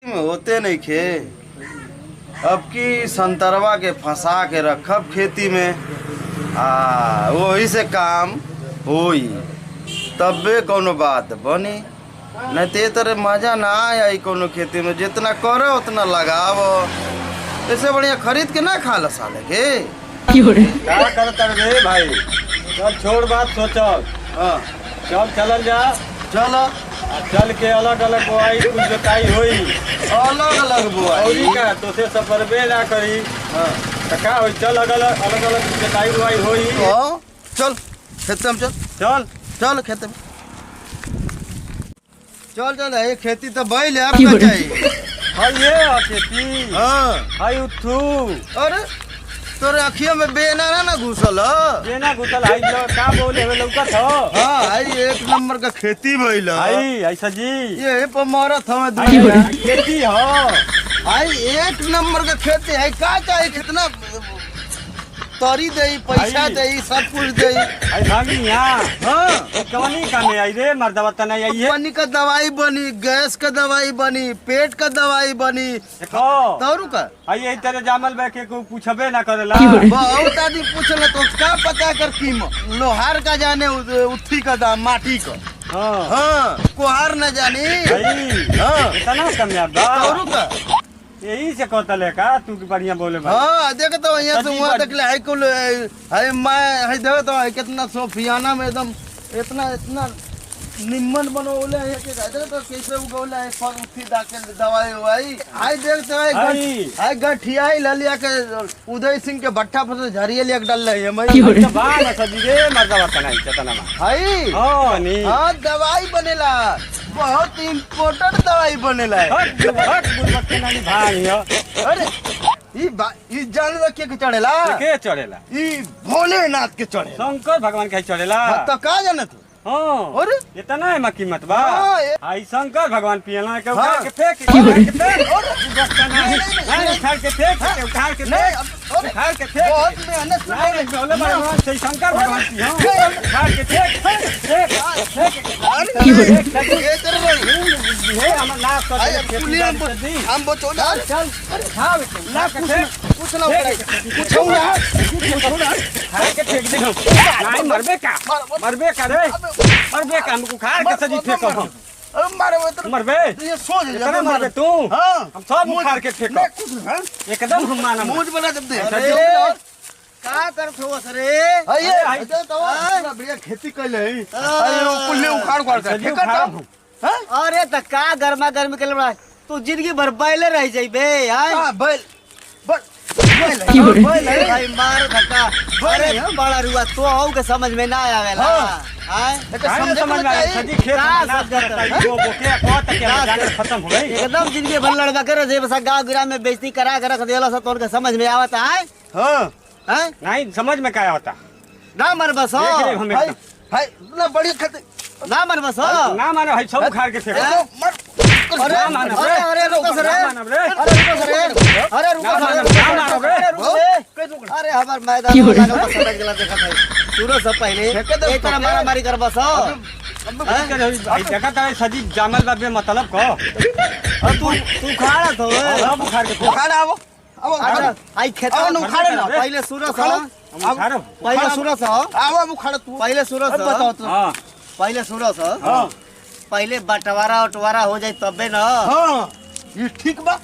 में होते नहीं खे। अब की संतरवा के फंसा के रखब खेती में, वही से काम होई तबे कोनो बात बनी। नहीं ते तरह मजा ना आई कोनो खेती में। जितना करो उतना लगाओ, इससे बढ़िया खरीद के ना खा ला साले के। क्या करता रे भाई? चल छोड़ बात सोचो। हाँ चल चलल जा। चलो चल के अलग अलग बोआई कुछ जोताई होई। अलग अलग बुआई औरी का तो से सफरबे ना करी। हाँ तो का होई? चल अलग अलग जोताई बोआई होई। चल खेते में चल। चल चल खेते में चल। चल ये खेती तो बैल है, आपका चाहिए। हाय ये खेती। हाँ हाय उठू। अरे तोरे अखियों में बेना ना घुसल ह? ये ना घुसल हाई जो का बोले हमें लौकत हो। हाँ आई एक नंबर का खेती भइल ह। हाय ऐसा जी ये पर मरत हमें दुनिया खेती हो। आई एक नंबर का खेती है। का चाहिए? कितना तरी दे, पैसा आई। दे, सब कुछ दे। हाय भागी यहाँ हाँ कवनी का नहीं आई रे मर्दवा तना आई है। पानी का दवाई बनी, गैस का दवाई बनी, पेट का दवाई बनी, देखो तौरू का हाय यही तरह जामल बैठे को पूछबे ना करेला। बहुत आदमी पूछला तो का पता कर कीमत। लोहार का जाने उथी का दाम, माटी का। हाँ हाँ कुहार न जानी। भाई हाँ इतना कामयाब बा। तौरू का। यही से कहता ले का तू की बढ़िया बोले भाई। हाँ देख तो यहाँ से सच्ची वहाँ बात। तक ले है कुल है। मैं है देख तो कितना सोफियाना में एकदम इतना इतना निम्मन बनोले है कि देख तो कैसे उगोले है। फल उठी डाके दवाई ववाई आई देख तो है गठिया ललिया के उदय सिंह के भट्टा पर झरिया लिया के डाल रही है। मैं अच्छा बा ना सजी रे मर्दवा तना ही चतना में। हाई हां नी हाँ दवाई बनेला, बहुत इम्पोर्टेंट दवाई बनेला है। हट गुलबत के नानी भाई हो। अरे ई जानवर के चढ़ेला? के चढ़ेला? ई भोलेनाथ के चढ़ेला। शंकर भगवान के चढ़ेला। हाँ, तो का जाने तू? हां अरे इतना है कीमत बा। हाँ, आई शंकर भगवान पियला के उठा हाँ। के फेंक के फेंक। नहीं उठा के फेंक के उठा के नहीं फेंक। अरे उठा के फेंक। बहुत मेहनत से नहीं बोले भगवान से शंकर भगवान की हां उठा के फेंक फेंक। ये कर रही हे हमर नाक तो अरे खेती पुलिया हम वो छोड़ चल खाओ ना के फेंक। कुछ ना पूछो ना खाए के फेंक दे। नहीं मरबे का रे मरबे का हमको खा के सजी फेंको हम। अरे मारे वो तो मरबे ये सोच इतना मरबे तू। हाँ हम सब उखाड़ के फेंको एकदम हम माना मूड बना जब दे। अरे का करत हो सरे? अये तो बढ़िया खेती कैले है। अरे वो पुल्ले उखाड़ के सजी फेंकत उखाड़ हो। हां अरे त का गर्मा गर्मी के लिए तू जिंदगी भर बैले रह जाइबे यार। हां बैल भाई मार धक्का। अरे बड़ा रुआ तो हो के समझ में ना आवेला। हाँ। समझ में आया सजी खेत में ना करता है वो बोके को तक के जाने खत्म हो गई। एकदम जिंदगी भर लड़वा करे जे बस गांव गिरा में बेइज्जती करा के रख देला सब तोर के समझ में आवता है। हां हैं नहीं समझ में क्या होता। ना मर बस देख ले हम हाय एकदम हाय ना बढ़िया खेती ना मर बस। ना मानो है सब उखाड़ के फेंको। अरे ना मानो रे अरे रुको सरे। ना मानो रे अरे रुको सरे। अरे रुको ना सरे। मानो रे अरे हमार मैदान में लगा बस समझ गला देखा था शुरू से पहले एक तरह मारा मारी कर बस। भाई देखा था सजी जामल बाबे मतलब को तू खाड़ा तो सब उखाड़ के फेंको। उखाड़ा आवो अच्छा आई खेत आओ ना उखाड़े ना। पहले शुरू से हम उखाड़ो। पहले शुरू से आवो उखाड़ा तू पहले शुरू से बताओ तो। हां पहले शुरू से हां पहले बंटवारा उटवारा हो जाए तबे ना। हाँ ये ठीक बा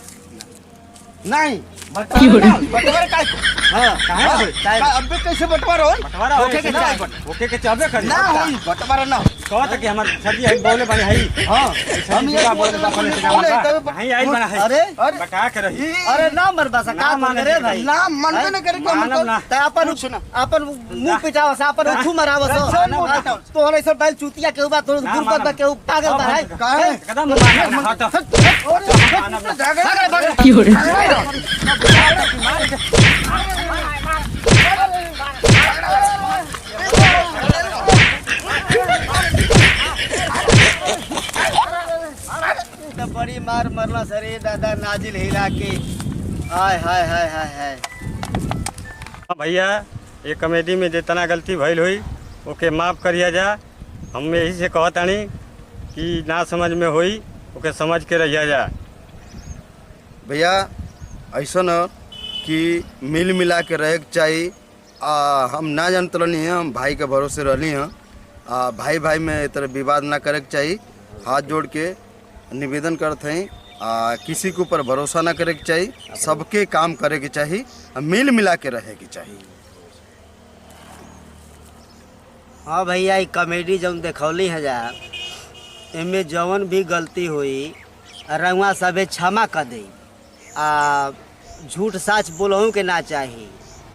नहीं बंटवारा का हां काहे अबे कैसे बंटवारा हो? बंटवारा हो ओके के ना चाहे ओके के चाबे करी ना होई बंटवारा ना। कहत कि हमर सजी है बोले बने है। हाँ हम ये बोले अपन से जामा नहीं आई बना है। अरे बता के रही अरे ना मर बस का माने रे भाई ना मनबे न करे को मानव ना त अपन मुंह पिटावा से अपन उठू मरावा से तो हरे सब बैल चूतिया के ऊपर तो गुरबत बा के पागल बा है काहे एकदम मानव ना हट की हो रे? बड़ी मार मरला सरे दादा नाजिल हिला के। हाय हाय हाय हाय हाय भैया ये कॉमेडी में जितना गलती भइल हुई ओके माफ़ करिया जा। हम यही से कहतानी कि ना समझ में होई ओके समझ के रहिया जा। भैया ऐसा न कि मिल मिला के रहे के चाहिए। हम ना जानते रहनी हैं, हम भाई के भरोसे रहनी हैं। भाई भाई में तरह विवाद ना करे के चाहिए। हाथ जोड़ के निवेदन करते हैं किसी के ऊपर भरोसा ना करे के चाहिए, सबके काम करे के चाहिए, मिल मिला के रहे के चाहिए। हाँ भैया, ये कॉमेडी जौन देखौली है जा, इनमें जौन भी गलती हुई रंगवा सबे क्षमा कर दे। झूठ सच बोलहूँ के ना चाहिए।